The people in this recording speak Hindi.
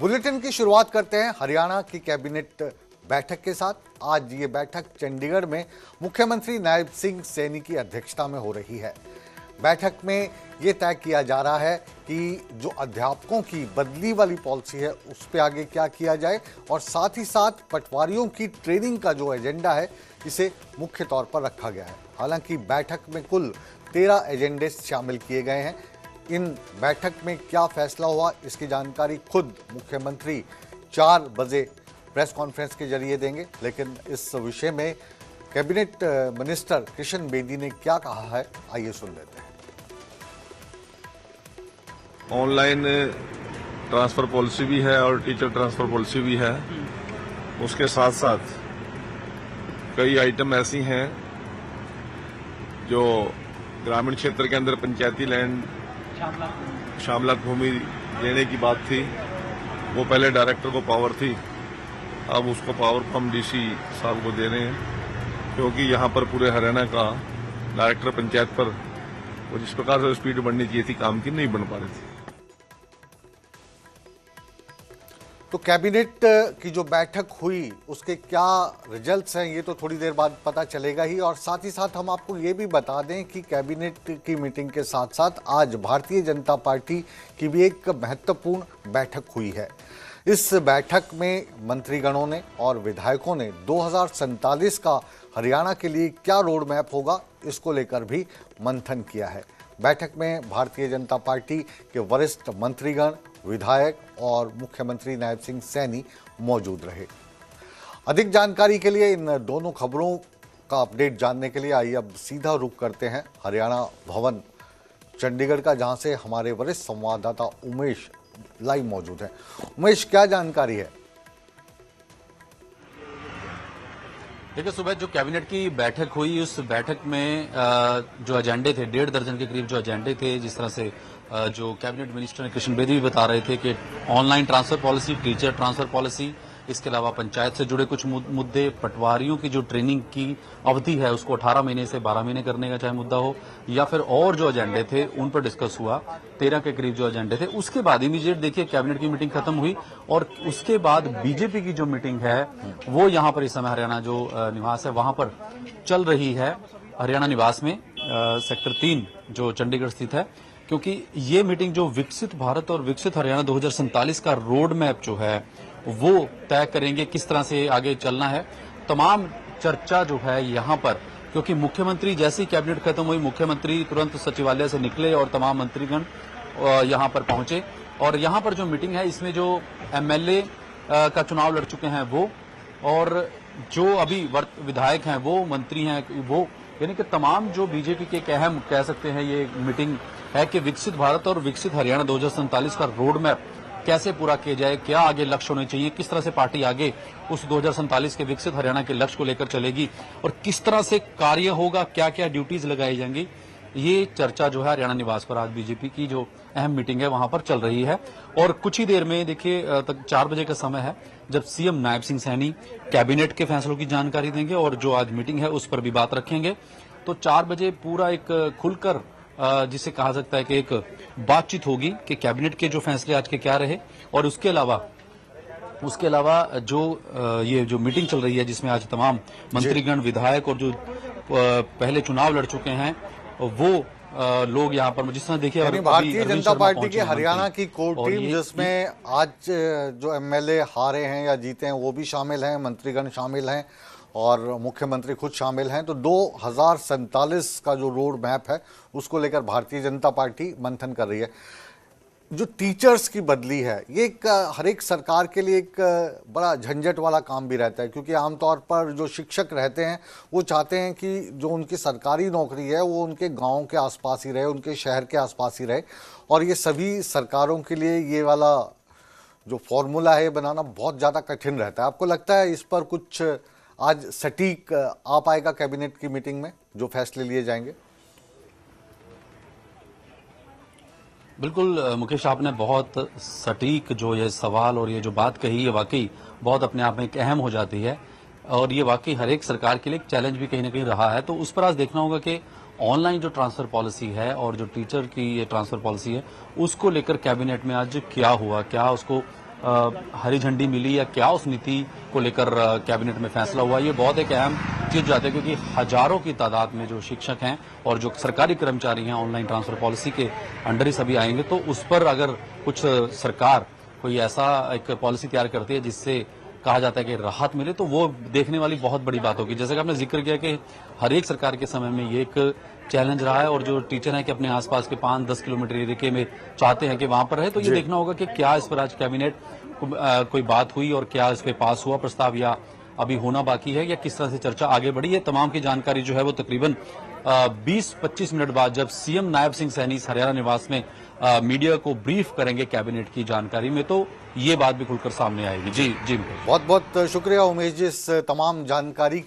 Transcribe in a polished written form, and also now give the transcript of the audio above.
बुलेटिन की शुरुआत करते हैं हरियाणा की कैबिनेट बैठक के साथ। आज ये बैठक चंडीगढ़ में मुख्यमंत्री नायब सिंह सैनी की अध्यक्षता में हो रही है। बैठक में ये तय किया जा रहा है कि जो अध्यापकों की बदली वाली पॉलिसी है उस पर आगे क्या किया जाए और साथ ही साथ पटवारियों की ट्रेनिंग का जो एजेंडा है इसे मुख्य तौर पर रखा गया है। हालांकि बैठक में कुल 13 एजेंडे शामिल किए गए हैं। इन बैठक में क्या फैसला हुआ इसकी जानकारी खुद मुख्यमंत्री 4 बजे प्रेस कॉन्फ्रेंस के जरिए देंगे, लेकिन इस विषय में कैबिनेट मिनिस्टर किशन बेदी ने क्या कहा है आइए सुन लेते हैं। ऑनलाइन ट्रांसफर पॉलिसी भी है और टीचर ट्रांसफर पॉलिसी भी है। उसके साथ साथ कई आइटम ऐसी हैं जो ग्रामीण क्षेत्र के अंदर पंचायती लैंड शामलात भूमि लेने की बात थी। वो पहले डायरेक्टर को पावर थी, अब उसको पावर हम डीसी साहब को दे रहे हैं, क्योंकि यहाँ पर पूरे हरियाणा का डायरेक्टर पंचायत पर वो जिस प्रकार से स्पीड बढ़नी चाहिए थी काम की नहीं बन पा रही थी। तो कैबिनेट की जो बैठक हुई उसके क्या रिजल्ट्स हैं ये तो थोड़ी देर बाद पता चलेगा ही। और साथ ही साथ हम आपको ये भी बता दें कि कैबिनेट की मीटिंग के साथ साथ आज भारतीय जनता पार्टी की भी एक महत्वपूर्ण बैठक हुई है। इस बैठक में मंत्रीगणों ने और विधायकों ने 2047 का हरियाणा के लिए क्या रोड मैप होगा इसको लेकर भी मंथन किया है। बैठक में भारतीय जनता पार्टी के वरिष्ठ मंत्रीगण, विधायक और मुख्यमंत्री नायब सिंह सैनी मौजूद रहे। अधिक जानकारी के लिए इन दोनों खबरों का अपडेट जानने के लिए आइए अब सीधा रुख करते हैं हरियाणा भवन चंडीगढ़ का, जहां से हमारे वरिष्ठ संवाददाता उमेश लाइव मौजूद है। उमेश, क्या जानकारी है? देखिए, सुबह जो कैबिनेट की बैठक हुई उस बैठक में जो एजेंडे थे 1.5 दर्जन के करीब जो एजेंडे थे, जिस तरह से जो कैबिनेट मिनिस्टर किशन बेदी भी बता रहे थे कि online transfer policy, teacher transfer policy, इसके अलावा पंचायत से जुड़े कुछ मुद्दे, पटवारियों की जो ट्रेनिंग की अवधि है उसको 18 महीने से 12 महीने करने का चाहे मुद्दा हो, या फिर और जो एजेंडे थे उन पर डिस्कस हुआ। 13 के करीब जो एजेंडे थे। उसके बाद इमीडिएट देखिए कैबिनेट की मीटिंग खत्म हुई और उसके बाद बीजेपी की जो मीटिंग है वो यहाँ पर इस समय हरियाणा जो निवास है वहां पर चल रही है। हरियाणा निवास में सेक्टर 3 जो चंडीगढ़ स्थित है, क्योंकि ये मीटिंग जो विकसित भारत और विकसित हरियाणा 2047 का रोड मैप जो है वो तय करेंगे, किस तरह से आगे चलना है। तमाम चर्चा जो है यहाँ पर, क्योंकि मुख्यमंत्री जैसे ही कैबिनेट खत्म हुई मुख्यमंत्री तुरंत सचिवालय से निकले और तमाम मंत्रीगण यहाँ पर पहुंचे। और यहाँ पर जो मीटिंग है इसमें जो एमएलए का चुनाव लड़ चुके हैं वो, और जो अभी विधायक हैं वो, मंत्री हैं वो, यानी कि तमाम जो बीजेपी के एक अहम कह सकते हैं ये मीटिंग है कि विकसित भारत और विकसित हरियाणा 2047 का रोड मैप कैसे पूरा किया जाए, क्या आगे लक्ष्य होने चाहिए, किस तरह से पार्टी आगे उस 2047 के विकसित हरियाणा के लक्ष्य को लेकर चलेगी और किस तरह से कार्य होगा, क्या क्या ड्यूटीज लगाई जाएंगी। ये चर्चा जो है हरियाणा निवास पर आज बीजेपी की जो अहम मीटिंग है वहां पर चल रही है। और कुछ ही देर में देखिए तक 4 बजे का समय है जब सीएम नायब सिंह सैनी कैबिनेट के फैसलों की जानकारी देंगे और जो आज मीटिंग है उस पर भी बात रखेंगे। तो 4 बजे पूरा एक खुलकर जिसे कहा सकता है कि एक बातचीत होगी कि कैबिनेट के जो फैसले आज के क्या रहे। और उसके अलावा जो ये जो मीटिंग चल रही है जिसमें आज तमाम मंत्रीगण, विधायक और जो पहले चुनाव लड़ चुके हैं वो लोग यहाँ पर, जिस तरह देखिए भारतीय जनता पार्टी की हरियाणा की कोर टीम जिसमें आज जो एमएलए हारे हैं या जीते हैं वो भी शामिल हैं, मंत्रीगण शामिल हैं और मुख्यमंत्री खुद शामिल हैं। तो 2047 का जो रोड मैप है उसको लेकर भारतीय जनता पार्टी मंथन कर रही है। जो टीचर्स की बदली है ये हर एक सरकार के लिए एक बड़ा झंझट वाला काम भी रहता है, क्योंकि आमतौर पर जो शिक्षक रहते हैं वो चाहते हैं कि जो उनकी सरकारी नौकरी है वो उनके गांव के आसपास ही रहे, उनके शहर के आसपास ही रहे। और ये सभी सरकारों के लिए ये वाला जो फॉर्मूला है बनाना बहुत ज़्यादा कठिन रहता है। आपको लगता है इस पर कुछ आज सटीक आ पाएगा कैबिनेट की मीटिंग में जो फैसले लिए जाएंगे? बिल्कुल मुकेश, आपने बहुत सटीक जो ये सवाल और ये जो बात कही है वाकई बहुत अपने आप में एक अहम हो जाती है और ये वाकई हर एक सरकार के लिए एक चैलेंज भी कहीं ना कहीं रहा है। तो उस पर आज देखना होगा कि ऑनलाइन जो ट्रांसफर पॉलिसी है और जो टीचर की ये ट्रांसफर पॉलिसी है उसको लेकर कैबिनेट में आज क्या हुआ, क्या उसको हरी झंडी मिली या क्या उस नीति को लेकर कैबिनेट में फैसला हुआ, ये बहुत एक अहम चीज जाती है, क्योंकि हजारों की तादाद में जो शिक्षक हैं और जो सरकारी कर्मचारी हैं ऑनलाइन ट्रांसफर पॉलिसी के अंडर ही सभी आएंगे, तो उस पर अगर कुछ सरकार कोई ऐसा एक पॉलिसी तैयार करती है जिससे कहा जाता है कि राहत मिले, तो वो देखने वाली बहुत बड़ी बात होगी। जैसे कि आपने जिक्र किया कि हर एक सरकार के समय में ये एक चैलेंज रहा है, और जो टीचर हैं कि अपने आसपास के 5-10 किलोमीटर एरिया में चाहते हैं कि वहां पर रहे, तो ये देखना होगा कि क्या इस पर आज कैबिनेट कोई बात हुई और क्या इस पे पास हुआ प्रस्ताव, या अभी होना बाकी है, या किस तरह से चर्चा आगे बढ़ी है। तमाम की जानकारी जो है वो तकरीबन 20-25 मिनट बाद जब सीएम नायब सिंह सैनी हरियाणा निवास में मीडिया को ब्रीफ करेंगे कैबिनेट की जानकारी में, तो ये बात भी खुलकर सामने आएगी। जी जी, बहुत बहुत शुक्रिया उमेश जी इस तमाम जानकारी के